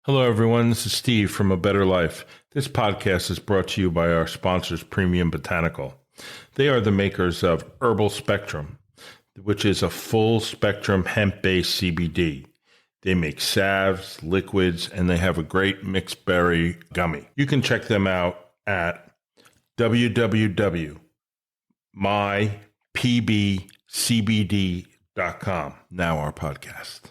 Hello, everyone. This is Steve from A Better Life. This podcast is brought to you by our sponsors, Premium Botanical. They are the makers of Herbal Spectrum, which is a full-spectrum hemp-based CBD. They make salves, liquids, and they have a great mixed berry gummy. You can check them out at www.mypbcbd.com. Now our podcast.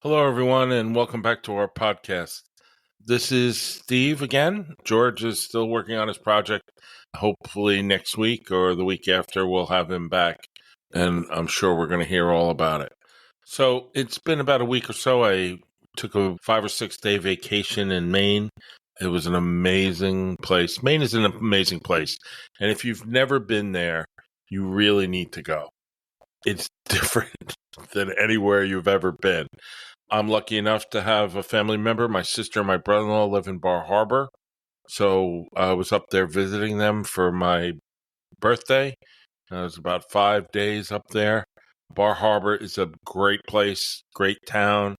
Hello, everyone, and welcome back to our podcast. This is Steve again. George is still working on his project. Hopefully next week or the week after, we'll have him back, and I'm sure we're going to hear all about it. So it's been about a week or so. I took a 5 or 6 day vacation in Maine. It was an amazing place. Maine is an amazing place, and if you've never been there, you really need to go. It's different than anywhere you've ever been. I'm lucky enough to have a family member. My sister and my brother-in-law live in Bar Harbor. So I was up there visiting them for my birthday. I was about 5 days up there. Bar Harbor is a great place, great town,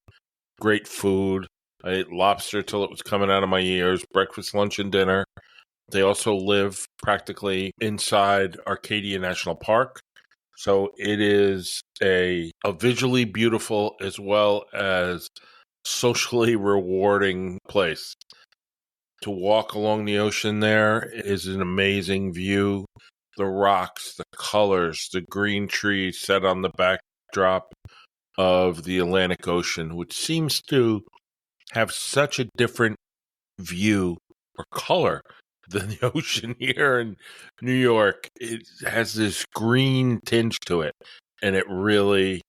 great food. I ate lobster till it was coming out of my ears, breakfast, lunch, and dinner. They also live practically inside Arcadia National Park. So it is a visually beautiful as well as socially rewarding place. To walk along the ocean there is an amazing view. The rocks, the colors, the green trees set on the backdrop of the Atlantic Ocean, which seems to have such a different view or color than the ocean here in New York. It has this green tinge to it, and it really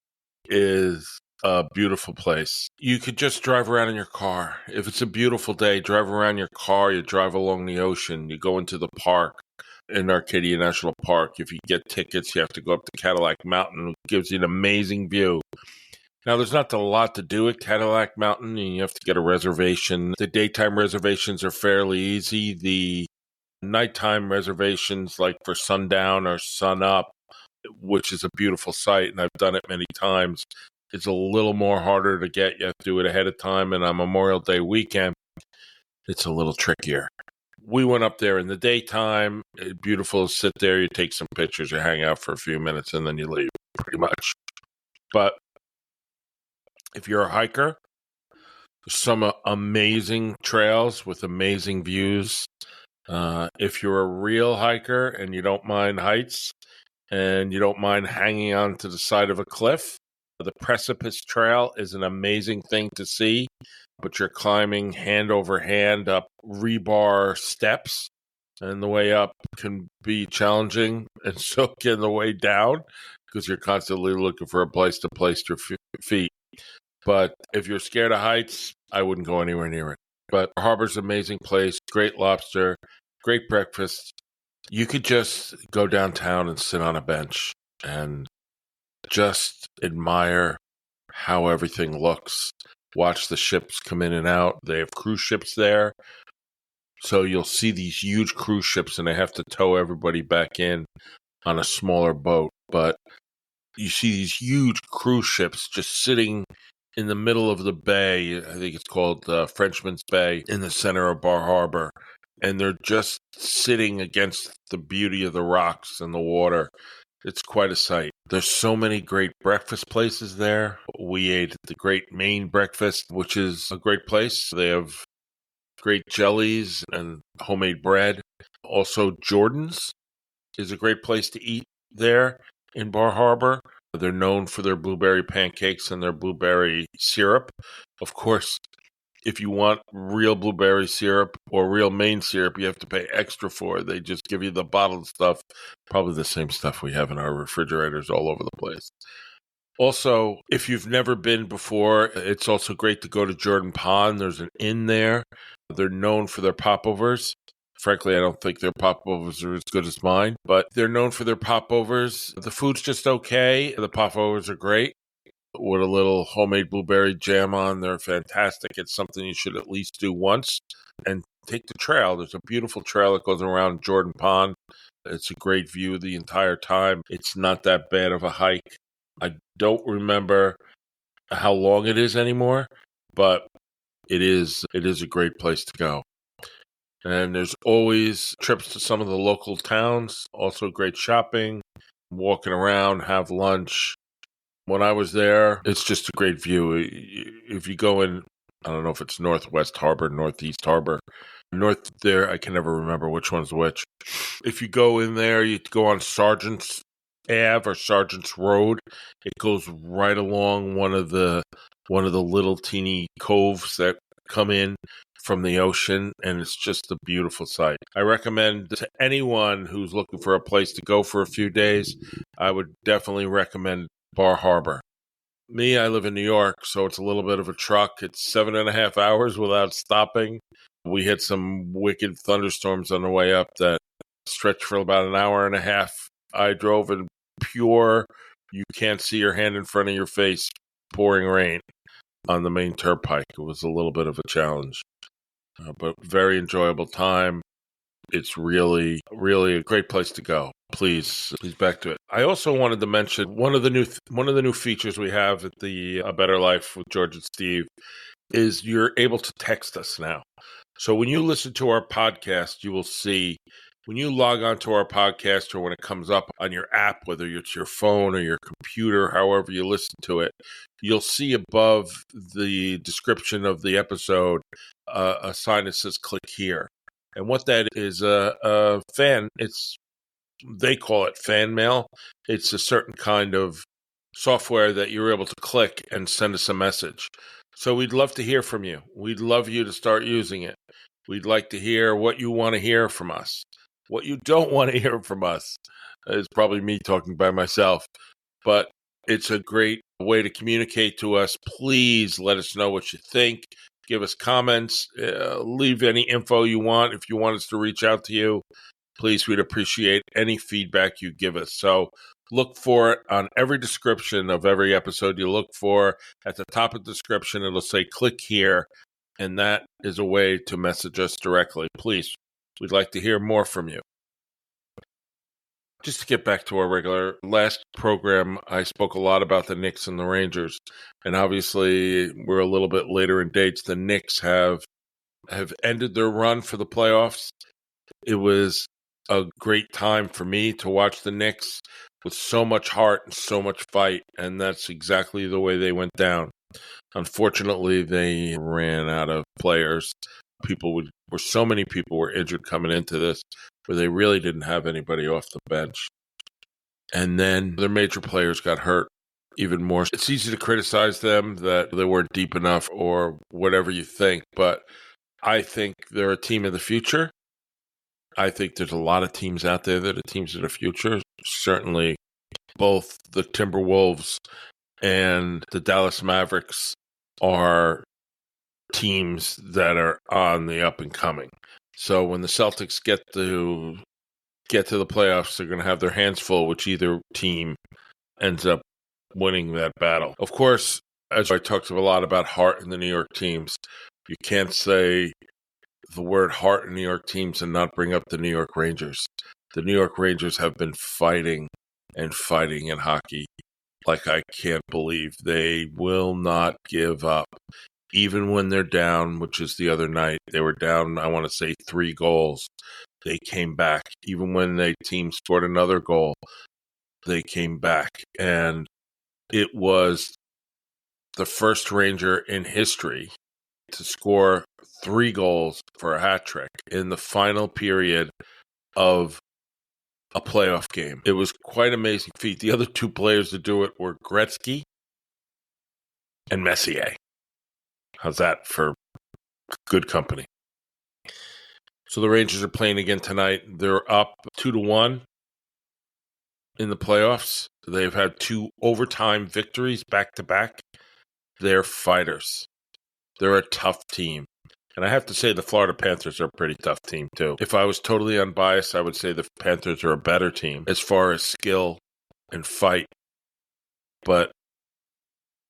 is a beautiful place. You could just drive around in your car. If it's a beautiful day, drive around in your car, you drive along the ocean, you go into the park in Arcadia National Park. If you get tickets, you have to go up to Cadillac Mountain, which gives you an amazing view. Now, there's not a lot to do at Cadillac Mountain, and you have to get a reservation. The daytime reservations are fairly easy. The nighttime reservations, like for sundown or sunup, which is a beautiful site, and I've done it many times, it's a little more harder to get. You have to do it ahead of time, and on Memorial Day weekend, it's a little trickier. We went up there in the daytime. It's beautiful to sit there. You take some pictures, you hang out for a few minutes, and then you leave, pretty much. But if you're a hiker, there's some amazing trails with amazing views. If you're a real hiker and you don't mind heights and you don't mind hanging on to the side of a cliff, the Precipice Trail is an amazing thing to see, but you're climbing hand over hand up rebar steps, and the way up can be challenging, and so can the way down, because you're constantly looking for a place to place your feet. But if you're scared of heights, I wouldn't go anywhere near it. But Harbor's an amazing place, great lobster, great breakfast. You could just go downtown and sit on a bench and just admire how everything looks. Watch the ships come in and out. They have cruise ships there. So you'll see these huge cruise ships, and they have to tow everybody back in on a smaller boat. But you see these huge cruise ships just sitting in the middle of the bay. I think it's called Frenchman's Bay, in the center of Bar Harbor. And they're just sitting against the beauty of the rocks and the water. It's quite a sight. There's so many great breakfast places there. We ate at the Great Maine Breakfast, which is a great place. They have great jellies and homemade bread. Also, Jordan's is a great place to eat there in Bar Harbor. They're known for their blueberry pancakes and their blueberry syrup. Of course, if you want real blueberry syrup or real Maine syrup, you have to pay extra for it. They just give you the bottled stuff, probably the same stuff we have in our refrigerators all over the place. Also, if you've never been before, it's also great to go to Jordan Pond. There's an inn there. They're known for their popovers. Frankly, I don't think their popovers are as good as mine, but they're known for their popovers. The food's just okay. The popovers are great. With a little homemade blueberry jam on, they're fantastic. It's something you should at least do once. And take the trail. There's a beautiful trail that goes around Jordan Pond. It's a great view the entire time. It's not that bad of a hike. I don't remember how long it is anymore, but it is a great place to go. And there's always trips to some of the local towns, also great shopping, walking around, have lunch. When I was there, it's just a great view. If you go in, I don't know if it's Northwest Harbor, Northeast Harbor, north there, I can never remember which one's which. If you go in there, you go on Sergeant's Ave or Sergeant's Road. It goes right along one of the little teeny coves that come in from the ocean, and it's just a beautiful sight. I recommend to anyone who's looking for a place to go for a few days, I would definitely recommend Bar Harbor. Me, I live in New York, so it's a little bit of a truck. It's 7.5 hours without stopping. We had some wicked thunderstorms on the way up that stretched for about an hour and a half. I drove in pure, you can't see your hand in front of your face, pouring rain on the Maine Turnpike. It was a little bit of a challenge, but very enjoyable time. It's really, really a great place to go. Please back to it. I also wanted to mention one of the new features we have at the A Better Life with George and Steve is you're able to text us now. So when you listen to our podcast, you will see when you log on to our podcast or when it comes up on your app, whether it's your phone or your computer, however you listen to it, you'll see above the description of the episode a sign that says click here. And what that is, a fan, they call it fan mail. It's a certain kind of software that you're able to click and send us a message. So we'd love to hear from you. We'd love you to start using it. We'd like to hear what you want to hear from us. What you don't want to hear from us is probably me talking by myself. But it's a great way to communicate to us. Please let us know what you think. Give us comments. Leave any info you want. If you want us to reach out to you, please, we'd appreciate any feedback you give us. So look for it on every description of every episode you look for. At the top of the description, it'll say click here, and that is a way to message us directly. Please, we'd like to hear more from you. Just to get back to our regular last program, I spoke a lot about the Knicks and the Rangers, and obviously we're a little bit later in dates. The Knicks have ended their run for the playoffs. It was a great time for me to watch the Knicks with so much heart and so much fight, and that's exactly the way they went down. Unfortunately, they ran out of players. So many people were injured coming into this, where they really didn't have anybody off the bench. And then their major players got hurt even more. It's easy to criticize them that they weren't deep enough or whatever you think, but I think they're a team of the future. I think there's a lot of teams out there that are teams of the future. Certainly both the Timberwolves and the Dallas Mavericks are teams that are on the up and coming. So when the Celtics get to the playoffs, they're going to have their hands full, which either team ends up winning that battle. Of course, as I talked a lot about heart in the New York teams, you can't say the word heart in New York teams and not bring up the New York Rangers. The New York Rangers have been fighting and fighting in hockey like I can't believe. They will not give up. Even when they're down, which is the other night, they were down, I want to say 3 goals. They came back. Even when the team scored another goal, they came back. And it was the first Ranger in history to score 3 goals for a hat trick in the final period of a playoff game. It was quite an amazing feat. The other 2 players to do it were Gretzky and Messier. How's that for good company? So the Rangers are playing again tonight. They're up 2-1 in the playoffs. They've had 2 overtime victories back-to-back. They're fighters. They're a tough team. And I have to say the Florida Panthers are a pretty tough team, too. If I was totally unbiased, I would say the Panthers are a better team as far as skill and fight. But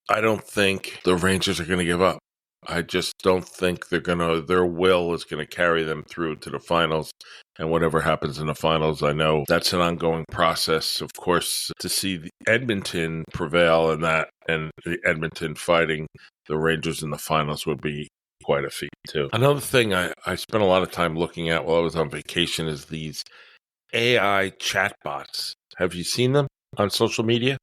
I don't think the Rangers are going to give up. I just don't think their will is going to carry them through to the finals. And whatever happens in the finals, I know that's an ongoing process. Of course, to see the Edmonton prevail in that and the Edmonton fighting the Rangers in the finals would be quite a feat, too. Another thing I spent a lot of time looking at while I was on vacation is these AI chatbots. Have you seen them on social media?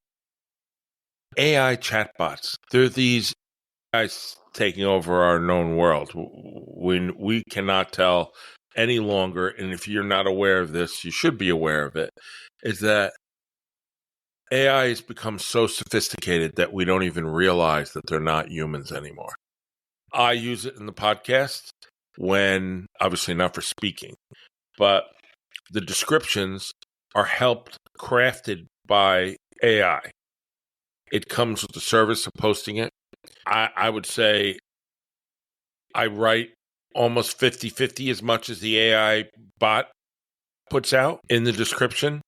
AI chatbots. They're these guys taking over our known world. When we cannot tell any longer, and if you're not aware of this, you should be aware of it, is that AI has become so sophisticated that we don't even realize that they're not humans anymore. I use it in the podcast when, obviously not for speaking, but the descriptions are crafted by AI. It comes with the service of posting it. I would say I write almost 50-50 as much as the AI bot puts out in the description.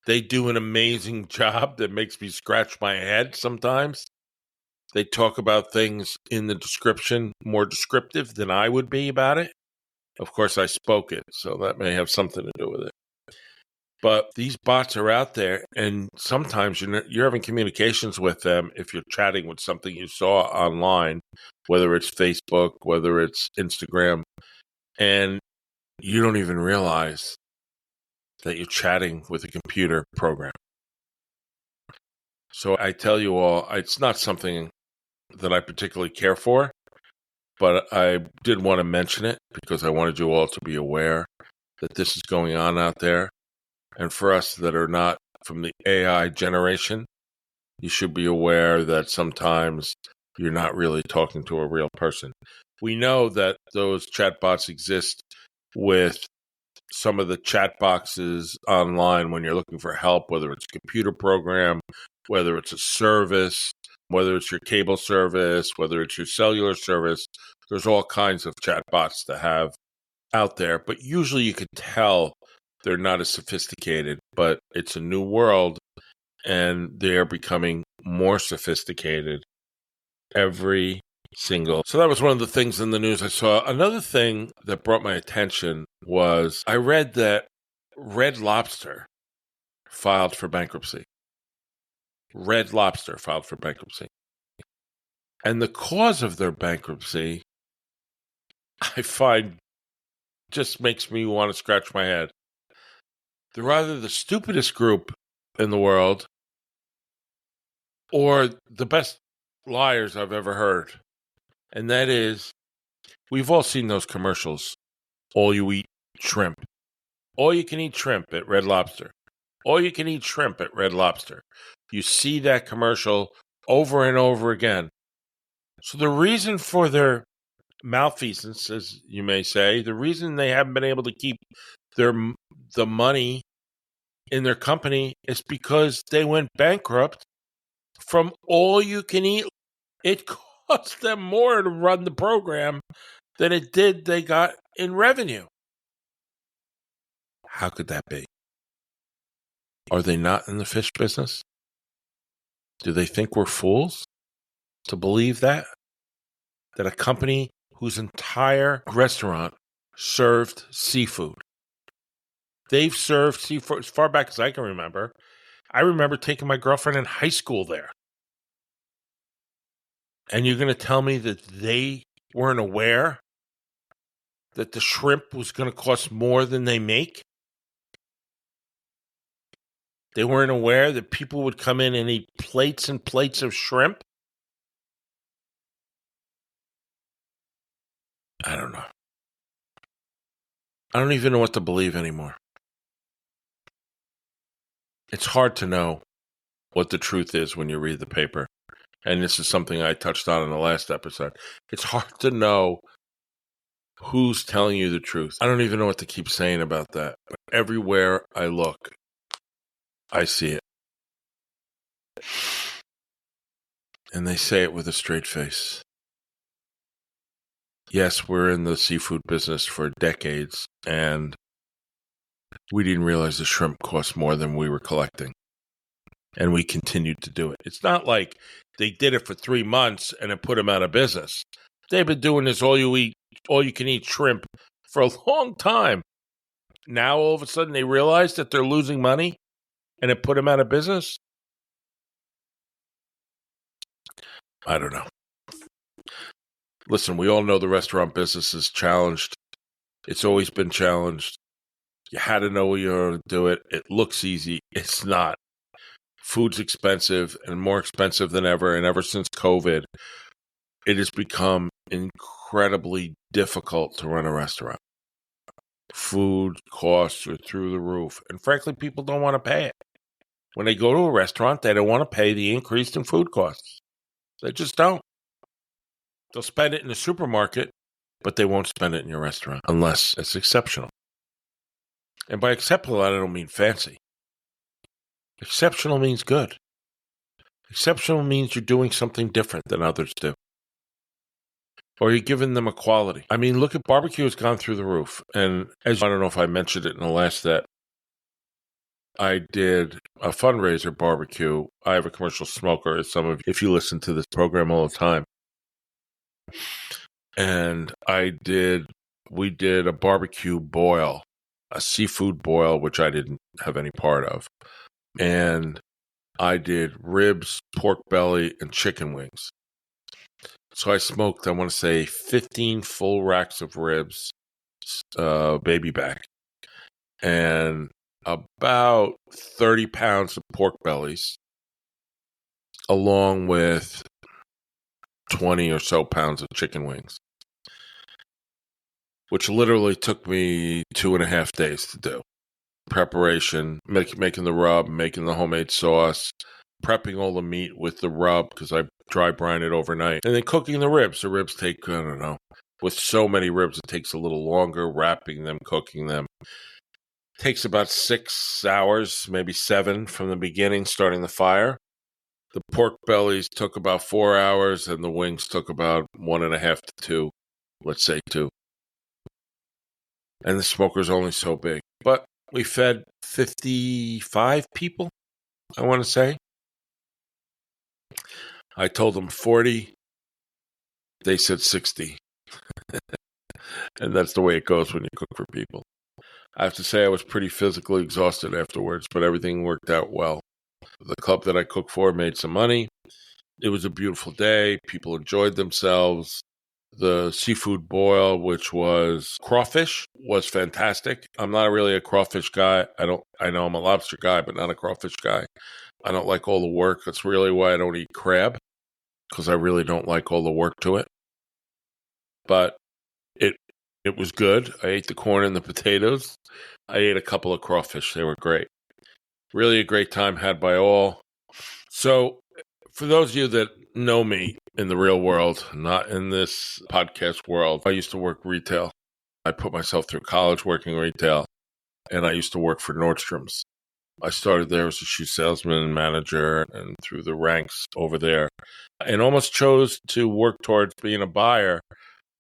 They do an amazing job that makes me scratch my head sometimes. They talk about things in the description more descriptive than I would be about it. Of course, I spoke it, so that may have something to do with it. But these bots are out there, and sometimes you're having communications with them if you're chatting with something you saw online, whether it's Facebook, whether it's Instagram, and you don't even realize that you're chatting with a computer program. So I tell you all, it's not something that I particularly care for, but I did want to mention it because I wanted you all to be aware that this is going on out there. And for us that are not from the AI generation, you should be aware that sometimes you're not really talking to a real person. We know that those chatbots exist with some of the chat boxes online when you're looking for help, whether it's a computer program, whether it's a service, whether it's your cable service, whether it's your cellular service. There's all kinds of chatbots to have out there, but usually you could tell they're not as sophisticated, but it's a new world, and they're becoming more sophisticated every single. So that was one of the things in the news I saw. Another thing that brought my attention was I read that Red Lobster filed for bankruptcy. Red Lobster filed for bankruptcy. And the cause of their bankruptcy, I find, just makes me want to scratch my head. They're either the stupidest group in the world or the best liars I've ever heard. And that is, we've all seen those commercials. All you eat shrimp. All you can eat shrimp at Red Lobster. All you can eat shrimp at Red Lobster. You see that commercial over and over again. So the reason for their malfeasance, as you may say, the reason they haven't been able to keep the money in their company is because they went bankrupt from all you can eat. It cost them more to run the program than it did they got in revenue. How could that be? Are they not in the fish business? Do they think we're fools to believe that? That a company whose entire restaurant served seafood. They've served seafood as far back as I can remember. I remember taking my girlfriend in high school there. And you're going to tell me that they weren't aware that the shrimp was going to cost more than they make? They weren't aware that people would come in and eat plates and plates of shrimp? I don't know. I don't even know what to believe anymore. It's hard to know what the truth is when you read the paper. And this is something I touched on in the last episode. It's hard to know who's telling you the truth. I don't even know what to keep saying about that. But everywhere I look, I see it. And they say it with a straight face. Yes, we're in the seafood business for decades, and we didn't realize the shrimp cost more than we were collecting. And we continued to do it. It's not like they did it for 3 months and it put them out of business. They've been doing this all you can eat shrimp for a long time. Now, all of a sudden, they realize that they're losing money and it put them out of business. I don't know. Listen, we all know the restaurant business is challenged. It's always been challenged. You had to know you were going to do it. It looks easy. It's not. Food's expensive and more expensive than ever. And ever since COVID, it has become incredibly difficult to run a restaurant. Food costs are through the roof. And frankly, people don't want to pay it. When they go to a restaurant, they don't want to pay the increase in food costs. They just don't. They'll spend it in the supermarket, but they won't spend it in your restaurant unless it's exceptional. And by exceptional, I don't mean fancy. Exceptional means good. Exceptional means you're doing something different than others do. Or you're giving them a quality. I mean, look at barbecue has gone through the roof. And I don't know if I mentioned it in the last that I did a fundraiser barbecue. I have a commercial smoker, as some of you, if you listen to this program all the time. And we did a barbecue boil, a seafood boil, which I didn't have any part of. And I did ribs, pork belly, and chicken wings. So I smoked, I want to say, 15 full racks of ribs, baby back, and about 30 pounds of pork bellies, along with 20 or so pounds of chicken wings, which literally took me 2.5 days to do. Preparation, making the rub, making the homemade sauce, prepping all the meat with the rub because I dry brine it overnight, and then cooking the ribs. The ribs take, I don't know, with so many ribs, it takes a little longer, wrapping them, cooking them. Takes about 6 hours, maybe 7 from the beginning, starting the fire. The pork bellies took about 4 hours, and the wings took about 1.5 to 2, let's say 2. And the smoker's only so big. But we fed 55 people, I want to say. I told them 40. They said 60. And that's the way it goes when you cook for people. I have to say I was pretty physically exhausted afterwards, but everything worked out well. The club that I cooked for made some money. It was a beautiful day. People enjoyed themselves. The seafood boil, which was crawfish, was fantastic. I'm not really a crawfish guy. I know I'm a lobster guy, but not a crawfish guy. I don't like all the work. That's really why I don't eat crab, because I really don't like all the work to it. But it was good. I ate the corn and the potatoes. I ate a couple of crawfish. They were great. Really a great time had by all. So for those of you that know me in the real world, not in this podcast world, I used to work retail. I put myself through college working retail, and I used to work for Nordstrom's. I started there as a shoe salesman and manager, and through the ranks over there, and almost chose to work towards being a buyer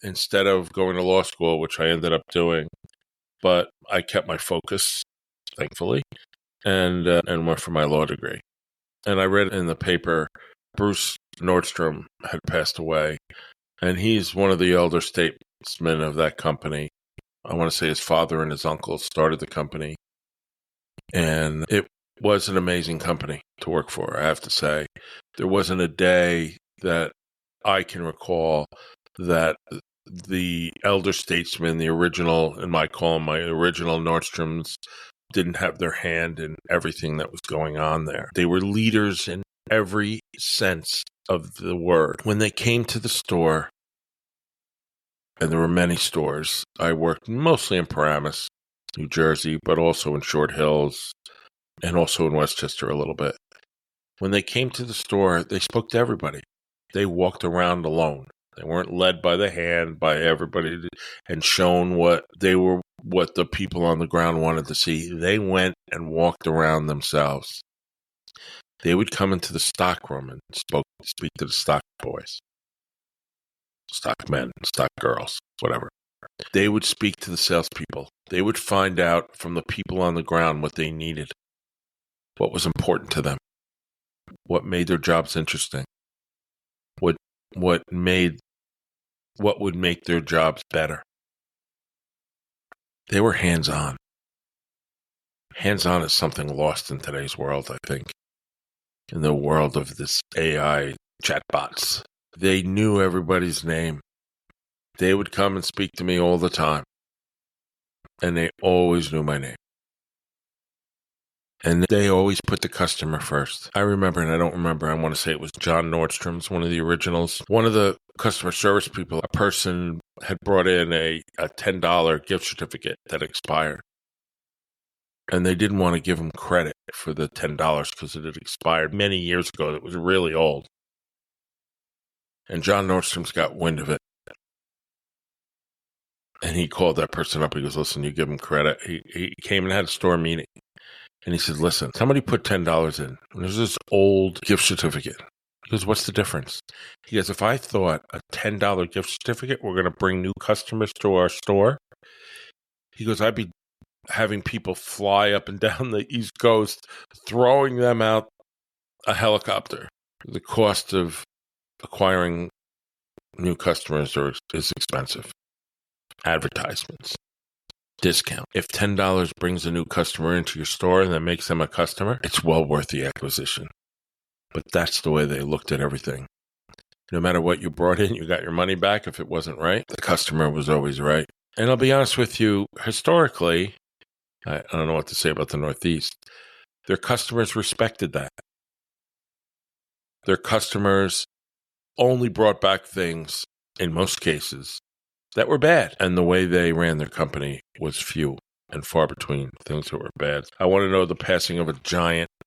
instead of going to law school, which I ended up doing. But I kept my focus, thankfully, and went for my law degree. And I read in the paper, Bruce Nordstrom had passed away, and he's one of the elder statesmen of that company. I want to say his father and his uncle started the company, and it was an amazing company to work for, I have to say. There wasn't a day that I can recall that the elder statesmen, the original, and I call them my original Nordstroms, didn't have their hand in everything that was going on there. They were leaders in every sense of the word. When they came to the store, and there were many stores, I worked mostly in Paramus, New Jersey, but also in Short Hills, and also in Westchester a little bit. When they came to the store, they spoke to everybody. They walked around alone. They weren't led by the hand by everybody and shown what the people on the ground wanted to see. They went and walked around themselves. They would come into the stock room and speak to the stock boys, stock men, stock girls, whatever. They would speak to the salespeople. They would find out from the people on the ground what they needed, what was important to them, what made their jobs interesting, what made what would make their jobs better. They were hands-on. Hands-on is something lost in today's world, I think. In the world of this AI chatbots. They knew everybody's name. They would come and speak to me all the time. And they always knew my name. And they always put the customer first. I remember, and I don't remember, I want to say it was John Nordstrom's, one of the originals. One of the customer service people, a person had brought in a $10 gift certificate that expired. And they didn't want to give him credit for the $10 because it had expired many years ago. It was really old. And John Nordstrom's got wind of it. And he called that person up. He goes, listen, you give him credit. He came and had a store meeting. And he said, listen, somebody put $10 in. And there's this old gift certificate. He goes, what's the difference? He goes, if I thought a $10 gift certificate were going to bring new customers to our store, he goes, I'd be having people fly up and down the East Coast, throwing them out a helicopter. The cost of acquiring new customers is expensive. Advertisements. Discount. If $10 brings a new customer into your store and that makes them a customer, it's well worth the acquisition. But that's the way they looked at everything. No matter what you brought in, you got your money back. If it wasn't right, the customer was always right. And I'll be honest with you, historically, I don't know what to say about the Northeast, their customers respected that. Their customers only brought back things, in most cases, that were bad. And the way they ran their company was few and far between things that were bad. I want to know the passing of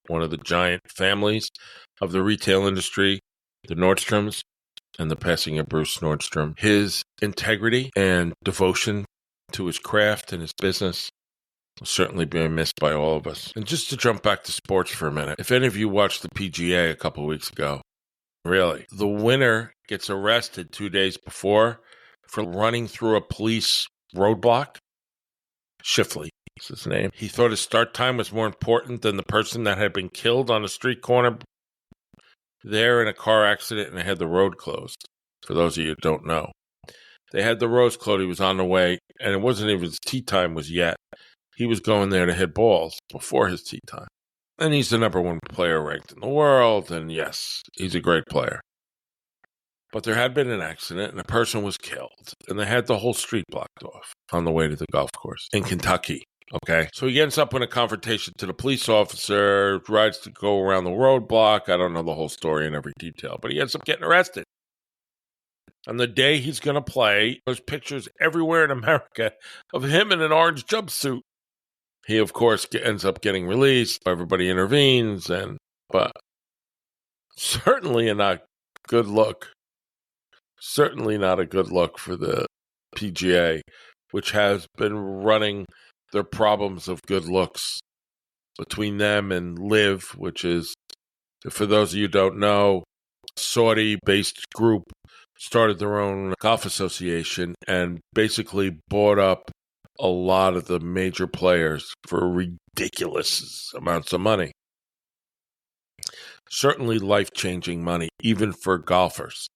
one of the giant families of the retail industry, the Nordstroms, and the passing of Bruce Nordstrom. His integrity and devotion to his craft and his business will certainly be missed by all of us. And just to jump back to sports for a minute, if any of you watched the PGA a couple of weeks ago, really, the winner gets arrested 2 days before for running through a police roadblock. Shifley is his name. He thought his start time was more important than the person that had been killed on a street corner there in a car accident, and they had the road closed. For those of you who don't know, they had the roads closed. He was on the way, and it wasn't even his tee time was yet. He was going there to hit balls before his tee time. And he's the number one player ranked in the world, and yes, he's a great player. But there had been an accident, and a person was killed, and they had the whole street blocked off on the way to the golf course in Kentucky. Okay, so he ends up in a confrontation to the police officer, rides to go around the roadblock. I don't know the whole story in every detail, but he ends up getting arrested. On the day he's going to play, there's pictures everywhere in America of him in an orange jumpsuit. He, of course, ends up getting released. Everybody intervenes, but certainly not good look. Certainly not a good look for the PGA, which has been running their problems of good looks between them and Live, which is, for those of you who don't know, Saudi-based group started their own golf association and basically bought up a lot of the major players for ridiculous amounts of money. Certainly life-changing money, even for golfers.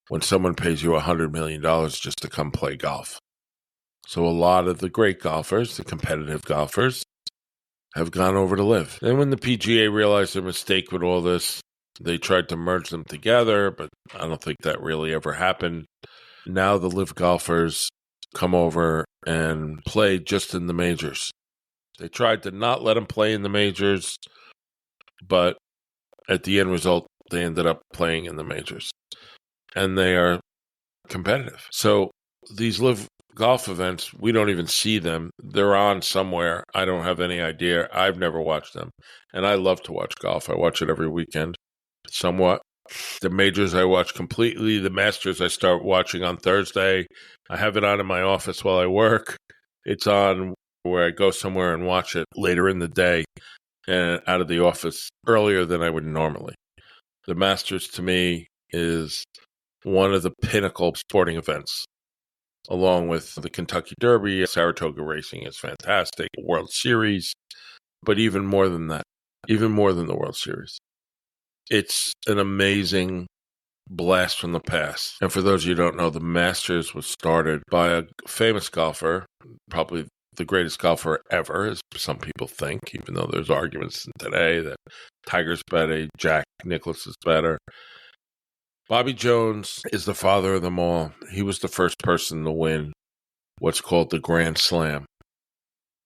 When someone pays you $100 million just to come play golf. So a lot of the great golfers, the competitive golfers, have gone over to Live. Then when the PGA realized their mistake with all this, they tried to merge them together, but I don't think that really ever happened. Now the Live golfers come over and play just in the majors. They tried to not let them play in the majors, but at the end result, they ended up playing in the majors. And they are competitive. So these Live golf events, we don't even see them. They're on somewhere. I don't have any idea. I've never watched them. And I love to watch golf. I watch it every weekend, somewhat. The majors I watch completely. The Masters I start watching on Thursday. I have it on in my office while I work. It's on where I go somewhere and watch it later in the day and out of the office earlier than I would normally. The Masters to me is one of the pinnacle sporting events, along with the Kentucky Derby. Saratoga racing is fantastic. World Series, but even more than that, even more than the World Series. It's an amazing blast from the past. And for those of you who don't know, the Masters was started by a famous golfer, probably the greatest golfer ever, as some people think, even though there's arguments today that Tiger's better, Jack Nicklaus is better. Bobby Jones is the father of them all. He was the first person to win what's called the Grand Slam.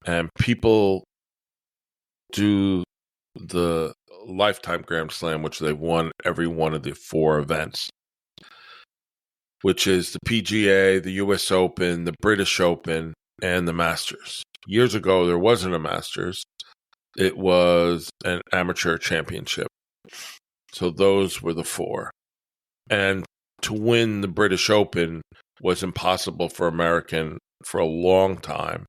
And people do the Lifetime Grand Slam, which they've won every one of the 4 events, which is the PGA, the US Open, the British Open, and the Masters. Years ago, there wasn't a Masters. It was an amateur championship. So those were the 4. And to win the British Open was impossible for American for a long time,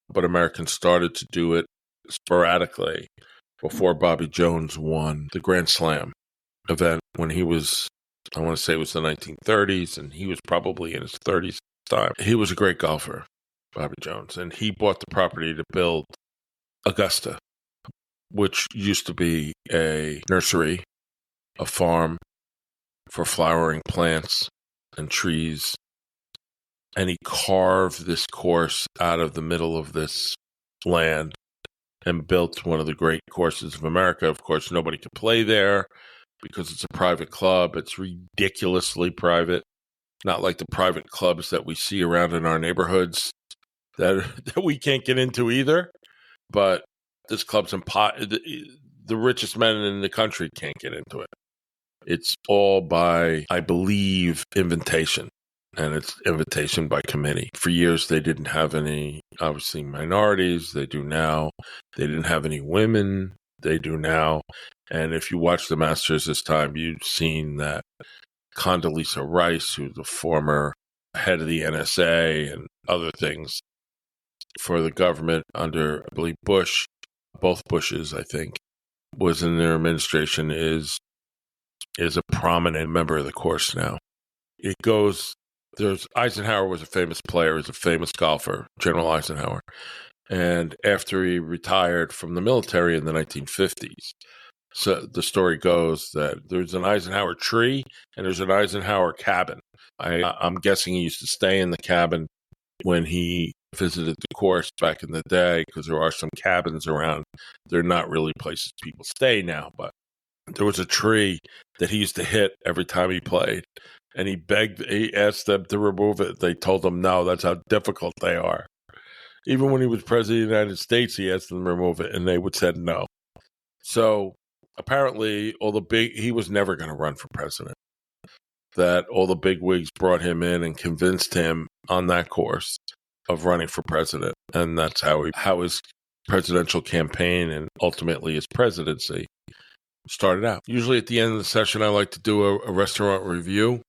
but Americans started to do it sporadically before Bobby Jones won the Grand Slam event when he was, I want to say it was the 1930s, and he was probably in his 30s at the time. He was a great golfer, Bobby Jones, and he bought the property to build Augusta, which used to be a nursery, a farm for flowering plants and trees. And he carved this course out of the middle of this land and built one of the great courses of America. Of course, nobody could play there because it's a private club. It's ridiculously private, not like the private clubs that we see around in our neighborhoods that we can't get into either. But this club's the richest men in the country can't get into it. It's all by, I believe, invitation. And it's invitation by committee. For years, they didn't have any, obviously, minorities. They do now. They didn't have any women. They do now. And if you watch the Masters this time, you've seen that Condoleezza Rice, who's the former head of the NSA and other things for the government under, I believe, Bush, both Bushes, I think, was in their administration, is a prominent member of the course now. It goes... Eisenhower was a famous player, was a famous golfer, General Eisenhower. And after he retired from the military in the 1950s, so the story goes that there's an Eisenhower tree and there's an Eisenhower cabin. I'm guessing he used to stay in the cabin when he visited the course back in the day, because there are some cabins around. They're not really places people stay now, but there was a tree that he used to hit every time he played. And he asked them to remove it. They told him no, that's how difficult they are. Even when he was president of the United States, he asked them to remove it, and they would say no. So apparently, he was never going to run for president. That all the big wigs brought him in and convinced him on that course of running for president. And that's how his presidential campaign and ultimately his presidency started out. Usually at the end of the session, I like to do a restaurant review.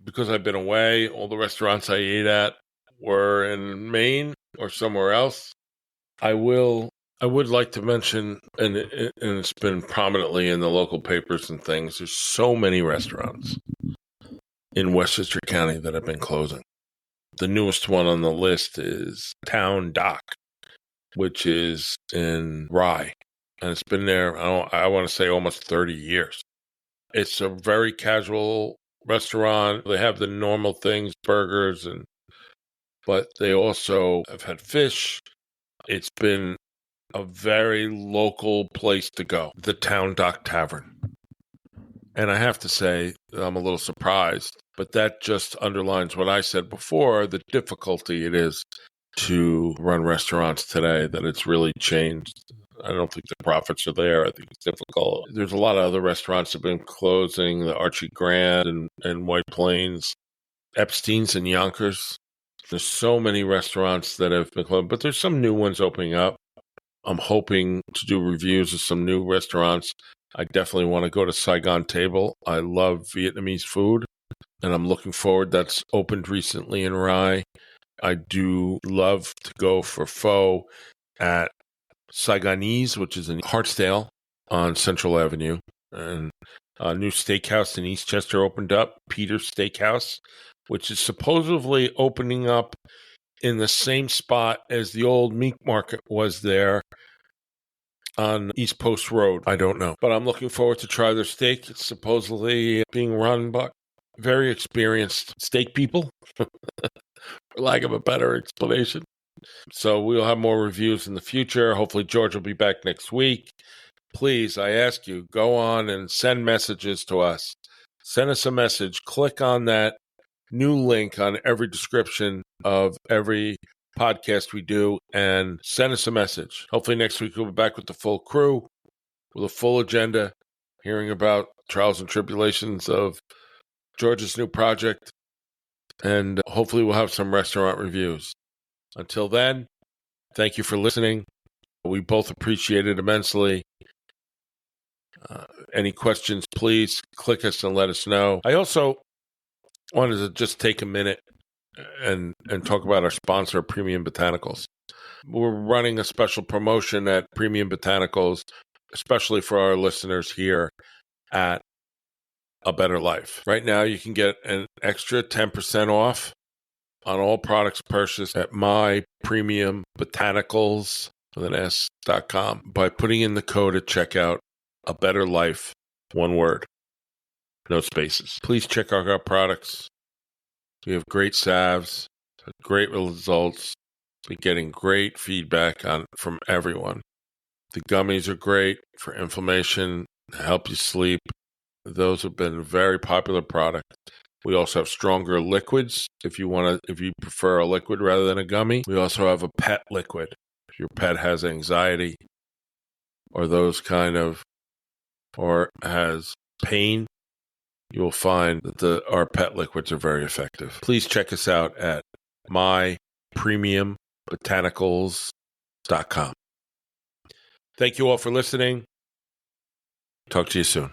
Because I've been away, all the restaurants I ate at were in Maine or somewhere else. I would like to mention, and it's been prominently in the local papers and things, there's so many restaurants in Westchester County that have been closing. The newest one on the list is Town Dock, which is in Rye. And it's been there, I want to say, almost 30 years. It's a very casual restaurant. They have the normal things, burgers, but they also have had fish. It's been a very local place to go, the Town Dock Tavern. And I have to say, I'm a little surprised, but that just underlines what I said before, the difficulty it is to run restaurants today, that it's really changed. I don't think the profits are there. I think it's difficult. There's a lot of other restaurants that have been closing, the Archie Grand and White Plains, Epstein's and Yonkers. There's so many restaurants that have been closed, but there's some new ones opening up. I'm hoping to do reviews of some new restaurants. I definitely want to go to Saigon Table. I love Vietnamese food, and I'm looking forward. That's opened recently in Rye. I do love to go for pho at Saigonese, which is in Hartsdale on Central Avenue. And a new steakhouse in Eastchester opened up, Peter's Steakhouse, which is supposedly opening up in the same spot as the old meat market was there on East Post Road. I don't know. But I'm looking forward to try their steak. It's supposedly being run by very experienced steak people, for lack of a better explanation. So we'll have more reviews in the future. Hopefully George will be back next week. Please, I ask you, go on and send messages to us. Send us a message. Click on that new link on every description of every podcast we do and send us a message. Hopefully next week we'll be back with the full crew, with a full agenda, hearing about trials and tribulations of George's new project, and hopefully we'll have some restaurant reviews. Until then, thank you for listening. We both appreciate it immensely. Any questions, please click us and let us know. I also wanted to just take a minute and talk about our sponsor, Premium Botanicals. We're running a special promotion at Premium Botanicals, especially for our listeners here at A Better Life. Right now, you can get an extra 10% off on all products purchased at mypremiumbotanicals.com by putting in the code at checkout, A Better Life, one word, no spaces. Please check out our products. We have great salves, great results. We're getting great feedback from everyone. The gummies are great for inflammation, help you sleep. Those have been a very popular product. We also have stronger liquids if you prefer a liquid rather than a gummy. We also have a pet liquid. If your pet has anxiety or or has pain, you'll find that our pet liquids are very effective. Please check us out at mypremiumbotanicals.com. Thank you all for listening. Talk to you soon.